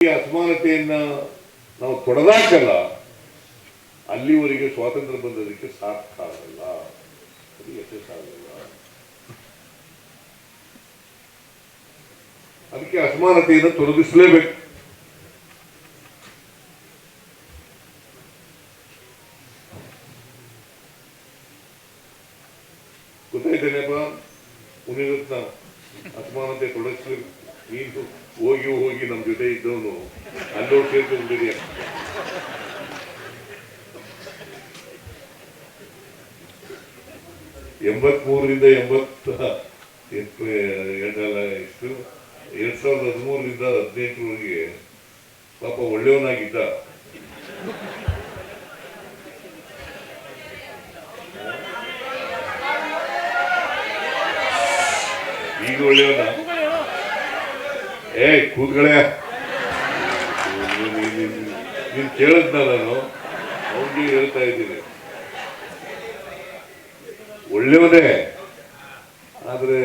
ಈ ಅಸಮಾನತೆಯನ್ನ ನಾವು ತೊಡೆದಾಕಲ್ಲ ಅಲ್ಲಿವರೆಗೆ ಸ್ವಾತಂತ್ರ್ಯ ಬಂದದಕ್ಕೆ ಸಾರ್ಥಕ ಆಗಲ್ಲ, ಅದು ಯಶಸ್ಸಾಗಲ್ಲ. ಅದಕ್ಕೆ ಅಸಮಾನತೆಯನ್ನು ತೊಲಗಿಸಲೇಬೇಕು. ಗೊತ್ತಾಯ್ತೇನೆಪ್ಪ ಮುನಿರತ್ನ, ಅಸಮಾನತೆ ತೊಡಗಿಸ್ಬೇಕು. ನೀನು ಹೋಗಿ ನಮ್ಮ ಜೊತೆ ಇದ್ದವನು ಅಲ್ಲೋಗಿ ಸೇರ್ಕೊಂಡಿದೆಯಾ? ಎಂಬತ್ಮೂರರಿಂದ 2013ರಿಂದ 18ರವರೆಗೆ ಪಾಪ ಒಳ್ಳೆಯವನಾಗಿದ್ದ. ಈಗ ಒಳ್ಳೆಯವನ? ಕೂತ್ಗಳೇ, ನೀನ್ ಕೇಳದ್ನ ನಾನು ಅವ್ರಿಗೆ ಹೇಳ್ತಾ ಇದ್ದೀನಿ. ಒಳ್ಳೆಯವನೇ, ಆದ್ರೆ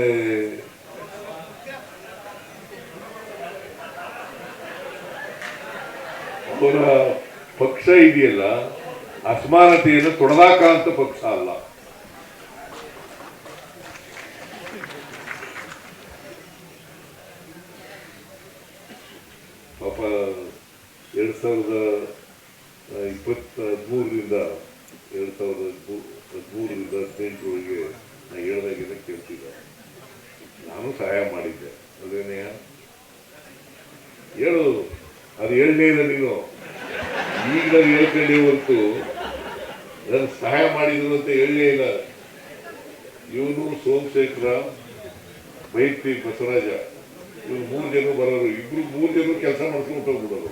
ಅವರ ಪಕ್ಷ ಇದೆಯಲ್ಲ, ಅಸಮಾನತೆಯನ್ನು ತೊಡೆದಾಕಂತ ಪಕ್ಷ ಅಲ್ಲ. ಪಾಪ 2013ರಿಂದ 18ರವರೆಗೆ ನಾ ಹೇಳ್ದಾಗಿದ್ದ ಕೇಳ್ತಿದ್ದ. ನಾನು ಸಹಾಯ ಮಾಡಿದ್ದೆ, ಅದೇನೇ ಹೇಳು, ಅದು ಹೇಳಲೇ ಇಲ್ಲ ನೀನು. ಈಗ ನಾನು ಹೇಳ್ಕೊಂಡೇ ಹೊರತು ನಾನು ಸಹಾಯ ಮಾಡಿದ್ರು ಅಂತ ಹೇಳಲೇ ಇಲ್ಲ. ಇವನು ಸೋಮಶೇಖರ, ಮೈತ್ರಿ ಬಸವರಾಜ, ಇವ್ರು 3 ಜನ ಬರೋರು. 3 ಜನ ಕೆಲಸ ಮಾಡ್ಕೊಂಡು ಹೋಗ್ಬಿಡೋರು.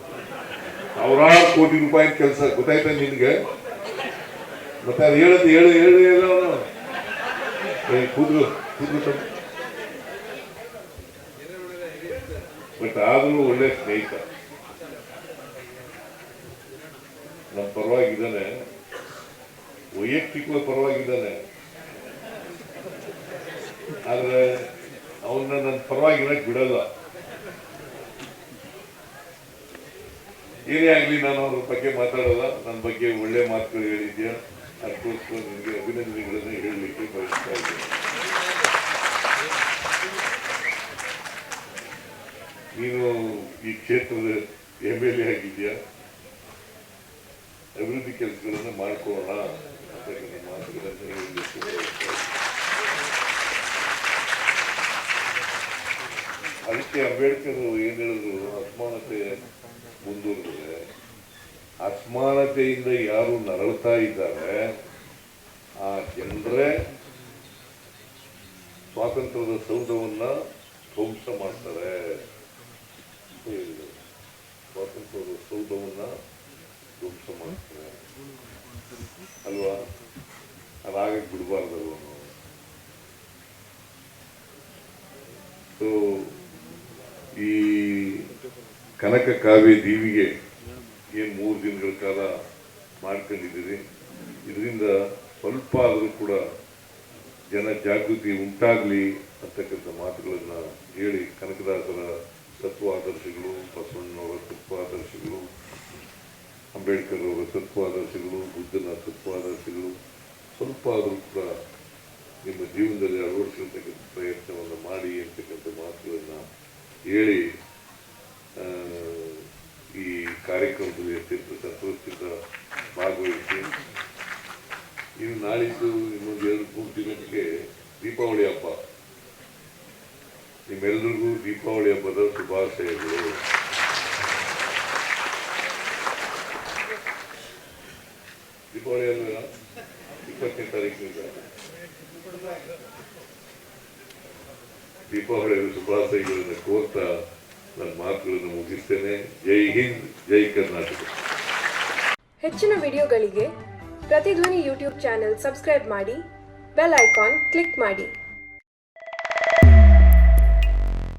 ಸಾವಿರಾರು ಕೋಟಿ ರೂಪಾಯಿ ಕೆಲಸ. ಗೊತ್ತಾಯ್ತಾ ನಿನ್ಗೆ? ಮತ್ತೆ ಅದು ಹೇಳು ಕೂದ್ರು. ಬಟ್ ಆದ್ರೂ ಒಳ್ಳೆ ಸ್ನೇಹಿತ, ನಮ್ಮ ಪರವಾಗಿದ್ದಾನೆ, ವೈಯಕ್ತಿಕವಾಗಿ ಪರವಾಗಿದ್ದಾನೆ. ಆದ್ರೆ ಅವನ್ನ ನನ್ನ ಪರವಾಗಿರಕ್ ಬಿಡಲ್ಲ. ಏನೇ ಆಗ್ಲಿ ನಾನು ಅವ್ರ ಬಗ್ಗೆ ಮಾತಾಡೋಲ್ಲ. ನನ್ನ ಬಗ್ಗೆ ಒಳ್ಳೆ ಮಾತುಗಳು ಹೇಳಿದ್ಯಾ, ಅದಕ್ಕೋಸ್ಕರ ನಿಮಗೆ ಅಭಿನಂದನೆಗಳನ್ನು ಹೇಳಲಿಕ್ಕೆ ಬಯಸ್ತಾ ಇದ್ದೀನಿ. ನೀನು ಈ ಕ್ಷೇತ್ರದ MLA ಆಗಿದ್ಯಾ, ಅಭಿವೃದ್ಧಿ ಕೆಲಸಗಳನ್ನು ಮಾಡ್ಕೊಳ್ಳೋಣ ಅಂತ ಮಾತುಗಳನ್ನು ಹೇಳಲಿಕ್ಕೆ ಬಯಸ್ತಾ ಇದ್ದೀನಿ. ಅದಕ್ಕೆ ಅಂಬೇಡ್ಕರ್ ಏನ್ ಹೇಳಿದ್ರು, ಅಸಮಾನತೆ ಮುಂದುವರೆದಿದೆ. ಅಸಮಾನತೆಯಿಂದ ಯಾರು ನರಳ್ತಾ ಇದ್ದಾರೆ ಆ ಜನರೇ ಸ್ವಾತಂತ್ರ್ಯದ ಸೌಧವನ್ನ ಧ್ವಂಸ ಮಾಡ್ತಾರೆ. ಸ್ವಾತಂತ್ರ್ಯದ ಸೌಧವನ್ನ ಧ್ವಂಸ ಮಾಡ್ತಾರೆ ಅಲ್ವಾ? ಅದಾಗಕ್ಕೆ ಬಿಡಬಾರ್ದಲ್ವ ನಾವು. ಸೊ ಈ ಕನಕ ಕಾವ್ಯ ದೀವಿಗೆ ಏನು 3 ದಿನಗಳ ಕಾಲ ಮಾಡ್ಕೊಂಡಿದ್ದೀರಿ, ಇದರಿಂದ ಸ್ವಲ್ಪ ಆದರೂ ಕೂಡ ಜನ ಜಾಗೃತಿ ಉಂಟಾಗಲಿ ಅಂತಕ್ಕಂಥ ಮಾತುಗಳನ್ನು ಹೇಳಿ, ಕನಕದಾಸರ ತತ್ವಾದರ್ಶಗಳು, ಬಸವಣ್ಣನವರ ತತ್ವಾದರ್ಶಗಳು, ಅಂಬೇಡ್ಕರ್ ಅವರ ತತ್ವಾದರ್ಶಗಳು, ಬುದ್ಧನ ತತ್ವಾದರ್ಶಗಳು ಸ್ವಲ್ಪ ಆದರೂ ಕೂಡ ನಿಮ್ಮ ಜೀವನದಲ್ಲಿ ಅಳವಡಿಸಿರ್ತಕ್ಕಂಥ ಪ್ರಯತ್ನವನ್ನು ಮಾಡಿ ಅಂತಕ್ಕಂಥ ಮಾತುಗಳನ್ನು ಹೇಳಿ ಈ ಕಾರ್ಯಕ್ರಮದಲ್ಲಿ ಅತ್ಯಂತ ಸಂತೋಷದಿಂದ ಭಾಗವಹಿಸಿ, ಇನ್ನು ನಾಳಿದ್ದು ಇನ್ನೊಂದು 2-3 ದಿನಕ್ಕೆ ದೀಪಾವಳಿ ಹಬ್ಬ. ನಿಮ್ಮೆಲ್ಲರಿಗೂ ದೀಪಾವಳಿ ಹಬ್ಬದ ಶುಭಾಶಯಗಳು. ದೀಪಾವಳಿ ಅಲ್ಲ, 20ನೇ ತಾರೀಕಿನಿಂದ ದೀಪಾವಳಿಯ ಶುಭಾಶಯಗಳನ್ನು ಕೋರ್ತಾ ನನ್ನ ಮಾತುಗಳನ್ನು ಮುಗಿಸ್ತೇನೆ. ಜೈ ಹಿಂದ್, ಜೈ ಕರ್ನಾಟಕ. ಹೆಚ್ಚಿನ ವಿಡಿಯೋಗಳಿಗೆ ಪ್ರತಿಧ್ವನಿ ಯೂಟ್ಯೂಬ್ ಚಾನೆಲ್ ಸಬ್ಸ್ಕ್ರೈಬ್ ಮಾಡಿ, ಬೆಲ್ ಐಕಾನ್ ಕ್ಲಿಕ್ ಮಾಡಿ.